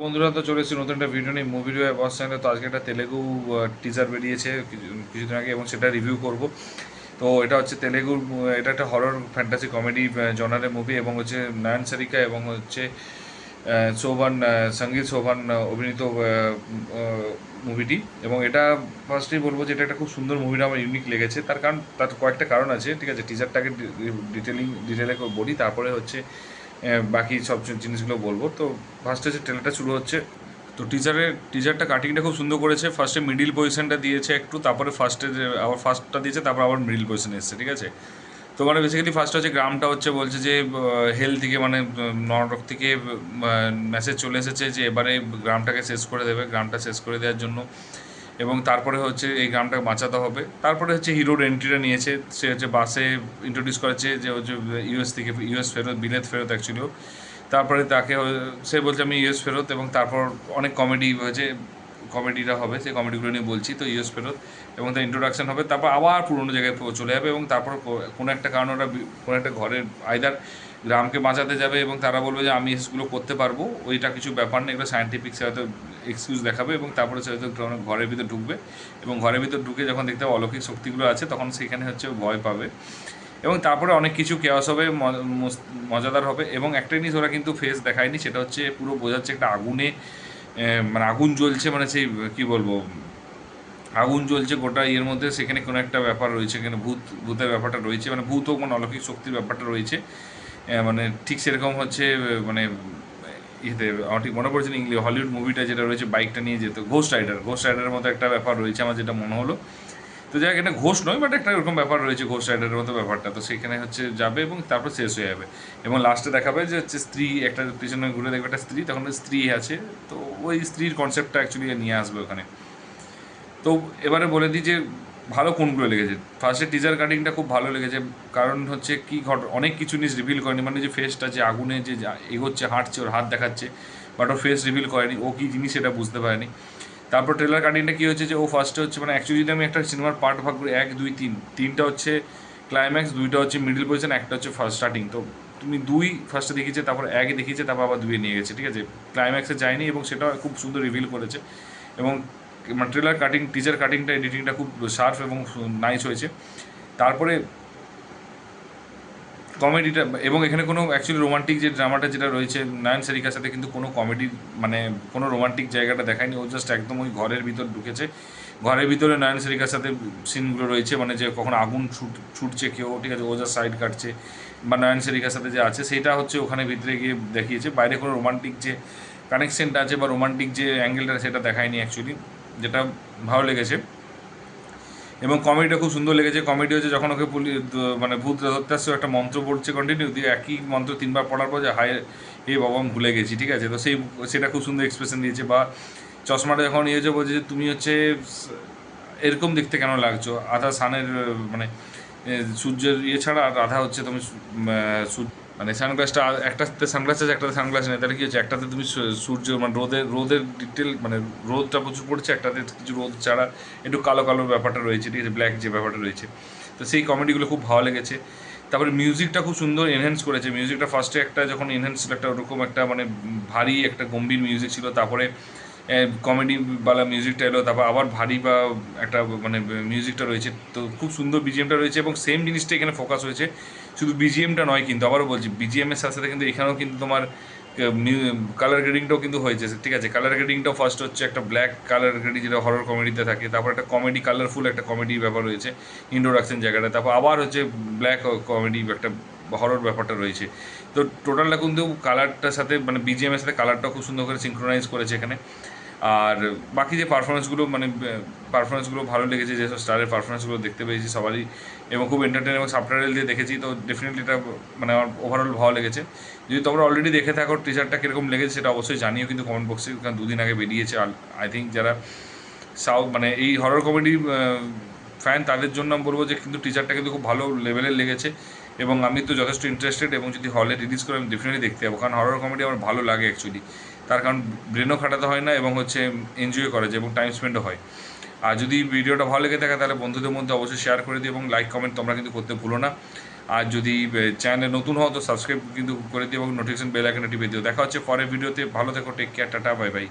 বন্ধুরা, তো চলে এসেছি নতুন একটা ভিডিও নিয়ে মুভি রিভিউ বস চ্যানেলে। তো আজকে একটা তেলেগু টিজার বেরিয়েছে কিছুদিন আগে, এবং সেটা রিভিউ করব। তো এটা হচ্ছে তেলেগুর, এটা একটা হরর ফ্যান্টাসি কমেডি জনারের মুভি, এবং হচ্ছে নয়ন সারিকা এবং হচ্ছে শোভান, সঙ্গীত শোভান অভিনীত মুভিটি। এবং এটা ফার্স্টেই বলবো যে এটা একটা খুব সুন্দর মুভিটা আমার ইউনিক লেগেছে। তার কয়েকটা কারণ আছে, ঠিক আছে। টিজারটাকে ডিটেলে বলি, তারপরে হচ্ছে বাকি সব জিনিসগুলো বলবো। তো ফার্স্টে যে ট্রেলারটা শুরু হচ্ছে, তো টিজারটা কাটিংটা খুব সুন্দর করেছে। ফার্স্টে মিডিল পজিশনটা দিয়েছে একটু, তারপরে আবার ফার্স্টটা দিয়েছে, তারপর আবার মিডিল পজিশনে এসছে, ঠিক আছে। তো মানে বেসিক্যালি ফার্স্ট হচ্ছে গ্রামটা হচ্ছে বলছে যে হেল থেকে মানে নরক থেকে মেসেজ চলে এসেছে যে এবারে গ্রামটাকে শেষ করে দেবে, গ্রামটা শেষ করে দেওয়ার জন্য। এবং তারপরে হচ্ছে এই গ্রামটাকে বাঁচাতে হবে। তারপরে হচ্ছে হিরোর এন্ট্রিটা নিয়েছে, সে হচ্ছে বাসে ইন্ট্রোডিউস করেছে যে হচ্ছে ইউএস ফেরত, বিলেত ফেরত অ্যাকচুয়ালিও। তারপরে সে বলছে আমি ইউএস ফেরত, এবং তারপর অনেক কমেডি হয়েছে, কমেডিটা হবে, সেই কমেডিগুলো নিয়ে বলছি। তো ইউএস ফেরত এবং তার ইন্ট্রোডাকশন হবে, তারপর আবার পুরোনো জায়গায় চলে যাবে, এবং তারপর কোনো একটা কারণে ওরা কোনো একটা ঘরের আইদার গ্রামকে বাঁচাতে যাবে, এবং তারা বলবে যে আমি এগুলো করতে পারবো, ওইটা কিছু ব্যাপার নেই, এগুলো সায়েন্টিফিক, সে হয়তো এক্সকিউজ দেখাবে, এবং তারপরে সে হয়তো ঘরের ভিতর ঢুকবে, এবং ঘরের ভিতর ঢুকে যখন দেখতে হবে অলৌকিক শক্তিগুলো আছে, তখন সেখানে হচ্ছে ভয় পাবে, এবং তারপরে অনেক কিছু কেওয়াস হবে, মজাদার হবে। এবং একটা জিনিস ওরা কিন্তু ফেস দেখায়নি, সেটা হচ্ছে পুরো বোঝাচ্ছে একটা আগুনে, মানে আগুন জ্বলছে, মানে সেই কী বলবো, আগুন জ্বলছে গোটা ইয়ের মধ্যে, সেখানে কোনো একটা ব্যাপার রয়েছে, এখানে ভূতের ব্যাপারটা রয়েছে, মানে ভূত হোক মানে অলৌকিক শক্তির ব্যাপারটা রয়েছে। মানে ঠিক সেরকম হচ্ছে, মানে ইয়েতে আমার ঠিক মনে পড়ছে না, হলিউড মুভিটা যেটা রয়েছে বাইকটা নিয়ে যেত, ঘোস্ট রাইডারের মতো একটা ব্যাপার রয়েছে আমার যেটা মনে হলো। তো যাই হোক, এটা ঘোষ নয়, বাট একটা এরকম ব্যাপার রয়েছে ঘোষ রাইডারের মতো ব্যাপারটা। তো সেখানে হচ্ছে যাবে, এবং তারপর শেষ হয়ে যাবে, এবং লাস্টে দেখাবে যে হচ্ছে স্ত্রী, একটা পিছনে ঘুরে দেখবে একটা স্ত্রী, তখন স্ত্রী আছে। তো ওই স্ত্রীর কনসেপ্টটা অ্যাকচুয়ালি নিয়ে আসবে ওখানে। তো এবারে বলে দিই যে ভালো কোনগুলো লেগেছে। ফার্স্টে টিজার কাটিংটা খুব ভালো লেগেছে, কারণ হচ্ছে কি অনেক কিছু জিনিস রিভিল করেনি, মানে যে ফেসটা যে আগুনে যে এগোচ্ছে, হাঁটছে, ওর হাত দেখাচ্ছে, বাট ওর ফেস রিভিল করেনি, ও কী জিনিস সেটা বুঝতে পারেনি। তারপর ট্রেলার কাটিংটা কী হচ্ছে যে ও ফার্স্টে হচ্ছে, মানে অ্যাকচুয়ালি যদি আমি একটা সিনেমার পার্ট ভাগ করি, 1 2 3, 3টা হচ্ছে ক্লাইম্যাক্স, 2টা হচ্ছে মিডল পজিশন, একটা হচ্ছে ফার্স্ট স্টার্টিং। তো তুমি 2 ফার্স্টে দেখিয়েছে, তারপর 1 দেখিয়েছে, তারপর আবার 2 নিয়ে গেছে, ঠিক আছে। ক্লাইম্যাক্সে যায়নি, এবং সেটা খুব সুন্দর রিভিল করেছে। এবং মানে টিজার কাটিংটা, এডিটিংটা খুব শার্প এবং নাইস হয়েছে। তারপরে কমেডিটা, এবং এখানে কোনো অ্যাকচুয়ালি রোমান্টিক যে ড্রামাটা যেটা রয়েছে নয়ন সারিকার সাথে, কিন্তু কোনো কমেডি মানে কোনো রোমান্টিক জায়গাটা দেখায়নি। ও জাস্ট একদম ওই ঘরের ভিতর ঢুকেছে, ঘরের ভিতরে নয়ন সারিকার সাথে সিনগুলো রয়েছে, মানে যে কখন আগুন ছুটছে কেউ, ঠিক আছে, ও জাস্ট সাইড কাটছে, বা নয়ন সারিকার সাথে যে আছে সেইটা হচ্ছে ওখানে ভিতরে গিয়ে দেখিয়েছে। বাইরে কোনো রোমান্টিক যে কানেকশনটা আছে বা রোমান্টিক যে অ্যাঙ্গেলটা, সেটা দেখায়নি অ্যাকচুয়ালি, যেটা ভালো লেগেছে। এবং কমেডিটা খুব সুন্দর লেগেছে। কমেডি হচ্ছে যখন ওকে মানে ভূত ধরতে আসছে, একটা মন্ত্র পড়ছে কন্টিনিউ, দিয়ে একই মন্ত্র 3বার পড়ার পর যে হায় হে বাবা আমি ভুলে গেছি, ঠিক আছে। তো সেটা খুব সুন্দর এক্সপ্রেশন দিয়েছে। বা চশমাটা যখন ইয়ে হচ্ছে, বলছে যে তুমি হচ্ছে এরকম দেখতে কেন লাগছো, আধা সানের মানে সূর্যের ইয়ে ছাড়া, আর আধা হচ্ছে তুমি মানে সানগ্লাসটা, একটাতে সানগ্লাস আছে, একটাতে সানগ্লাস নেই, তাহলে কি হচ্ছে, একটাতে তুমি সূর্য মানে রোদের ডিটেল, মানে রোদটা প্রচুর পড়ছে, একটাতে কিছু রোদ ছাড়া একটু কালো কালো ব্যাপারটা রয়েছে, ঠিক আছে, ব্ল্যাক যে ব্যাপারটা রয়েছে। তো সেই কমেডিগুলো খুব ভালো লেগেছে। তারপরে মিউজিকটা খুব সুন্দর এনহ্যান্স করেছে। মিউজিকটা ফার্স্টে একটা যখন এনহ্যান্স ছিল, একটা ওরকম একটা মানে ভারী একটা গম্ভীর মিউজিক ছিল, তারপরে কমেডিওয়ালা মিউজিকটা এলো, তারপর আবার ভারী বা একটা মানে মিউজিকটা রয়েছে। তো খুব সুন্দর বিজিএমটা রয়েছে, এবং সেম জিনিসটা এখানে ফোকাস হয়েছে। শুধু বিজিএমটা নয় কিন্তু, আবারও বলছি, বিজিএমের সাথে সাথে কিন্তু এখানেও কিন্তু তোমার কালার গ্রেডিংটাও কিন্তু হয়েছে, ঠিক আছে। কালার গ্রেডিংটাও ফার্স্ট হচ্ছে একটা ব্ল্যাক কালার গ্রেডিং, যেটা হরর কমেডিতে থাকে, তারপর একটা কমেডি, কালারফুল একটা কমেডি ব্যাপার রয়েছে ইন্ট্রোডাকশন জায়গাটা, তারপর আবার হচ্ছে ব্ল্যাক কমেডি একটা হরর ব্যাপারটা রয়েছে। তো টোটালটা কিন্তু কালারটার সাথে, মানে বিজিএমের সাথে কালারটাও খুব সুন্দর করে সিঙ্ক্রোনাইজ করেছে এখানে। আর বাকি যে পারফরমেন্সগুলো ভালো লেগেছে, যেসব স্টারের পারফরমেন্সগুলো দেখতে পেয়েছি সবারই, এবং খুব এন্টারটেন, এবং সাবটাইটেল দিয়ে দেখেছি। তো ডেফিনেটলি এটা মানে আমার ওভারঅল ভালো লেগেছে। যদি তোমরা অলরেডি দেখে থাকো টিজারটা কীরকম লেগেছে, সেটা অবশ্যই জানিও কিন্তু কমেন্ট বক্সে, কারণ 2 দিন আগে বেরিয়েছে। আই থিঙ্ক যারা মানে এই হরর কমেডি ফ্যান, তাদের জন্য আমি বলবো যে কিন্তু টিজারটা কিন্তু খুব ভালো লেভেলের লেগেছে, এবং আমি তো যথেষ্ট ইন্টারেস্টেড, এবং যদি হলে রিলিজ করে আমি ডেফিনেটলি দেখতে যাবো, কারণ হরর কমেডি আমার ভালো লাগে অ্যাকচুয়ালি। তার কারণ ব্রেনও খাটাতে হয় না, এবং হচ্ছে এনজয় করা যায়, এবং টাইম স্পেন্ডও হয়। আর যদি ভিডিওটা ভালো লেগে থাকে, তাহলে বন্ধুদের মধ্যে অবশ্যই শেয়ার করে দিই, এবং লাইক কমেন্ট তোমরা কিন্তু করতে ভুলো না। আর যদি চ্যানেলে নতুন হও তো সাবস্ক্রাইব কিন্তু করে দিও এবং নোটিফিকেশন বেল আইকনে টিপে দিও। দেখা হচ্ছে পরের ভিডিওতে, ভালো থেকো, take care, tata, bye by.